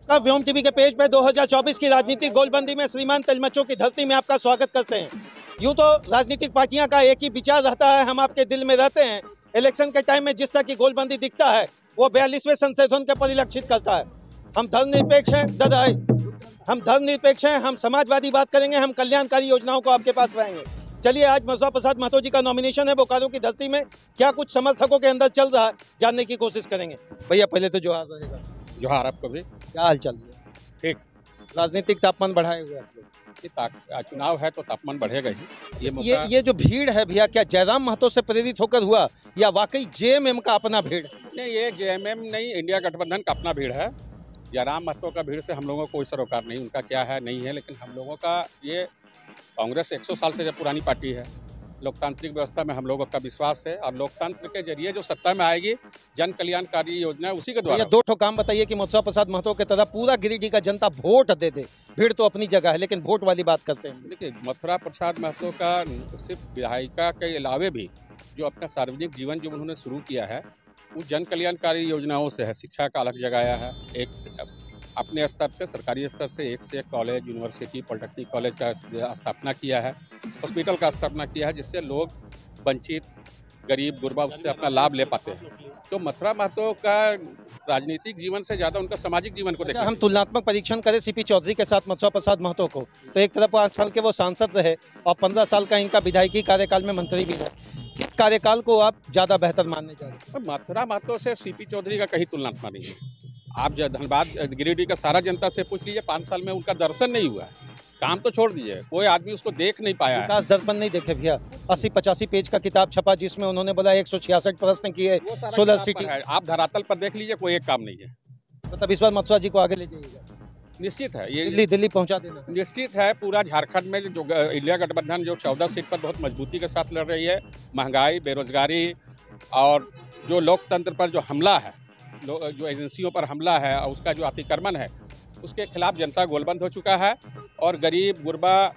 नमस्कार, व्योम टीवी के पेज पे 2024 की राजनीतिक गोलबंदी में श्रीमान तिलमच्चों की धरती में आपका स्वागत करते हैं। यूं तो राजनीतिक पार्टियां का एक ही विचार रहता है, हम आपके दिल में रहते हैं। इलेक्शन के टाइम में जिस तरह की गोलबंदी दिखता है वो 42वें संशोधन के परिलक्षित करता है। हम धर्मनिरपेक्ष हैं, हम समाजवादी बात करेंगे, हम कल्याणकारी योजनाओं को आपके पास लाएंगे। चलिए, आज मथुरा प्रसाद महतो जी का नॉमिनेशन है, बोकारो की धरती में क्या कुछ समर्थकों के अंदर चल रहा है जानने की कोशिश करेंगे। भैया पहले तो जोहार रहेगा। जोहार आपको भी। क्या हाल चल रहा है? ठीक। राजनीतिक तापमान बढ़ाए हुए आप लोग। चुनाव है तो तापमान बढ़ेगा ही। ये जो भीड़ है भैया, क्या जयराम महतो से प्रेरित होकर हुआ या वाकई जेएमएम का अपना भीड़? नहीं, ये जेएमएम नहीं, इंडिया गठबंधन का अपना भीड़ है। जयराम महतो का भीड़ से हम लोगों को कोई सरोकार नहीं, उनका क्या है नहीं है, लेकिन हम लोगों का ये कांग्रेस 100 साल से पुरानी पार्टी है। लोकतांत्रिक व्यवस्था में हम लोगों का विश्वास है और लोकतंत्र के जरिए जो सत्ता में आएगी जन कल्याणकारी योजना उसी के द्वारा। दो ठो काम बताइए कि मथुरा प्रसाद महतो के तरह पूरा गिरिडीह का जनता वोट दे दे। भीड़ तो अपनी जगह है, लेकिन वोट वाली बात करते हैं। देखिए, मथुरा प्रसाद महतो का सिर्फ विधायिका के अलावे भी जो अपना सार्वजनिक जीवन जो उन्होंने शुरू किया है वो जन कल्याणकारी योजनाओं से है। शिक्षा का अलग जगाया है, एक अपने स्तर से, सरकारी स्तर से एक से एक कॉलेज, यूनिवर्सिटी, पॉलिटेक्निक कॉलेज का स्थापना किया है, हॉस्पिटल का स्थापना किया है, जिससे लोग वंचित, गरीब, गुरबा उससे अपना लाभ ले पाते हैं। तो मथुरा महतो का राजनीतिक जीवन से ज़्यादा उनका सामाजिक जीवन को देखा। हम तुलनात्मक परीक्षण करें सीपी चौधरी के साथ मथुरा प्रसाद महतो को, तो एक तरफ 5 साल के वो सांसद रहे और 15 साल का इनका विधायकी कार्यकाल में मंत्री भी रहे। किस कार्यकाल को आप ज़्यादा बेहतर मानने जा रहे हैं? मथुरा महतो से सीपी चौधरी का कहीं तुलनात्मक नहीं है। आप धनबाद गिरिडीह का सारा जनता से पूछ लीजिए, 5 साल में उनका दर्शन नहीं हुआ है। काम तो छोड़ दीजिए, कोई आदमी उसको देख नहीं पाया है। विकास दर्पण नहीं देखे भैया। 80-85 पेज का किताब छपा जिसमें उन्होंने बोला 166 प्रश्न किए, 16 सिटी। आप धरातल पर देख लीजिए, कोई एक काम नहीं है। मतलब इस बार मथुरा जी को आगे ले जाइएगा? निश्चित है, ये दिल्ली पहुंचा देना निश्चित है। पूरा झारखंड में जो इंडिया गठबंधन जो 14 सीट पर बहुत मजबूती के साथ लड़ रही है, महंगाई, बेरोजगारी और जो लोकतंत्र पर जो हमला है, जो एजेंसियों पर हमला है और उसका जो अतिक्रमण है, उसके खिलाफ जनता गोलबंद हो चुका है। और गरीब, गुरबा,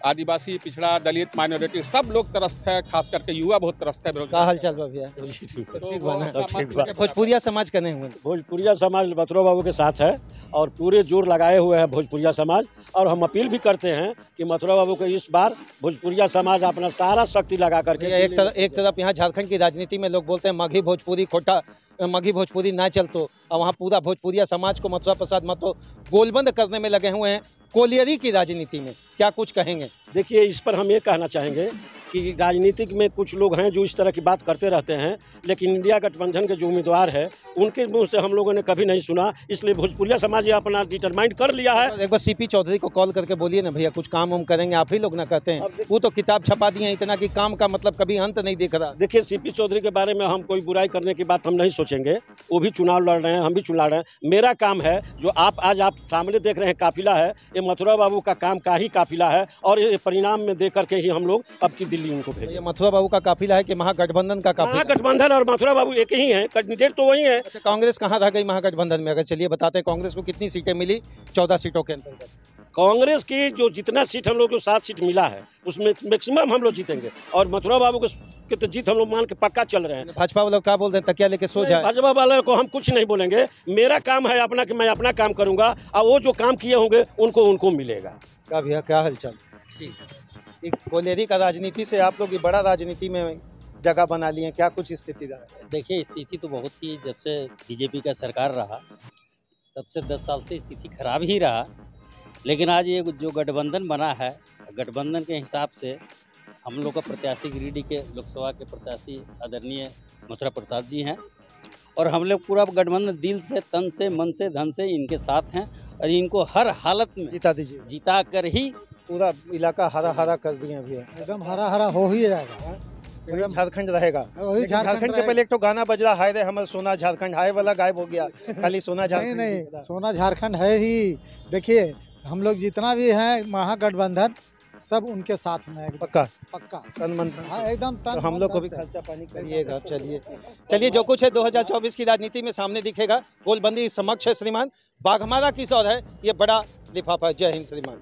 आदिवासी, पिछड़ा, दलित, माइनॉरिटी सब लोग त्रस्त है, खास करके युवा बहुत त्रस्त है। क्या हाल चाल भैया? भोजपुरिया समाज का नहीं हुआ? भोजपुरिया समाज मथुरा बाबू के साथ है और पूरे जोर लगाए हुए हैं भोजपुरिया समाज। और हम अपील भी करते हैं कि मथुरा बाबू को इस बार भोजपुरिया समाज अपना सारा शक्ति लगा करके। एक तरफ यहाँ झारखंड की राजनीति में लोग बोलते हैं मघी भोजपुरी खोटा, मघी भोजपुरी ना चलतो, और वहाँ पूरा भोजपुरिया समाज को मथुरा प्रसाद महतो गोलबंद करने में लगे हुए हैं। कोलियरी की राजनीति में क्या कुछ कहेंगे? देखिए, इस पर हम ये कहना चाहेंगे कि राजनीतिक में कुछ लोग हैं जो इस तरह की बात करते रहते हैं, लेकिन इंडिया गठबंधन के जो उम्मीदवार है उनके मुंह से हम लोगों ने कभी नहीं सुना। इसलिए भोजपुरिया समाज ये अपना डिटरमाइंड कर लिया है। एक बार सीपी चौधरी को कॉल करके बोलिए ना भैया, कुछ काम हम करेंगे। आप ही लोग ना कहते हैं, वो तो किताब छपा दिए इतना कि काम का मतलब कभी अंत नहीं दिख रहा। देखिए, सीपी चौधरी के बारे में हम कोई बुराई करने की बात हम नहीं सोचेंगे। वो भी चुनाव लड़ रहे हैं, हम भी चुनाव लड़ रहे हैं। मेरा काम है जो आज आप सामने देख रहे हैं काफिला है, ये मथुरा बाबू का काम का ही काफिला है और ये परिणाम में दे करके ही हम लोग अब की दिल्ली उनको भेजें। मथुरा बाबू का काफिला है कि महागठबंधन का काफिला? महागठबंधन और मथुरा बाबू एक ही है, कैंडिडेट तो वही है। अच्छा, कांग्रेस कहाँ रह गई महागठबंधन में? अगर चलिए बताते हैं, कांग्रेस को कितनी सीटें मिली 14 सीटों के अंतर्गत? कांग्रेस की जो जितना सीट हम लोग को 7 सीट मिला है उसमें मैक्सिमम हम लोग जीतेंगे और मथुरा बाबू के तो जीत हम लोग मान के पक्का चल रहे हैं। भाजपा वालों क्या बोल रहे हैं, तकिया लेके सो जाए? भाजपा वालों को हम कुछ नहीं बोलेंगे। मेरा काम है अपना कि मैं अपना काम करूंगा और वो जो काम किए होंगे उनको मिलेगा। क्या भैया, क्या हालचाल? ठीक। कोलियरी का राजनीति से आप लोग बड़ा राजनीति में जगह बना लिए, क्या कुछ स्थिति रहा? देखिए, स्थिति तो बहुत ही, जब से बीजेपी का सरकार रहा तब से 10 साल से स्थिति खराब ही रहा। लेकिन आज ये जो गठबंधन बना है, गठबंधन के हिसाब से हम लोग का प्रत्याशी गिरिडीह के लोकसभा के प्रत्याशी आदरणीय मथुरा प्रसाद जी हैं और हम लोग पूरा गठबंधन दिल से, तन से, मन से, धन से इनके साथ हैं और इनको हर हालत में जिता दीजिए। जिता कर ही पूरा इलाका हरा हरा कर दिए अभी। एकदम हरा हरा हो ही जाएगा, एकदम झारखंड रहेगा। झारखंड के पहले एक तो गाना बज रहा, हाय रे हमर सोना झारखंड, हाय वाला गायब हो गया, खाली सोना झारखंड। नहीं, सोना झारखंड है ही। देखिए, हम लोग जितना भी हैं महागठबंधन सब उनके साथ में पक्का तन मन। हाँ, एकदम तन। तो हम लोग को भी खर्चा पानी करिएगा। चलिए जो कुछ है 2024 की राजनीति में सामने दिखेगा। गोलबंदी समक्ष है श्रीमान। बाघमारा किस और है, ये बड़ा लिफाफा। जय हिंद श्रीमान।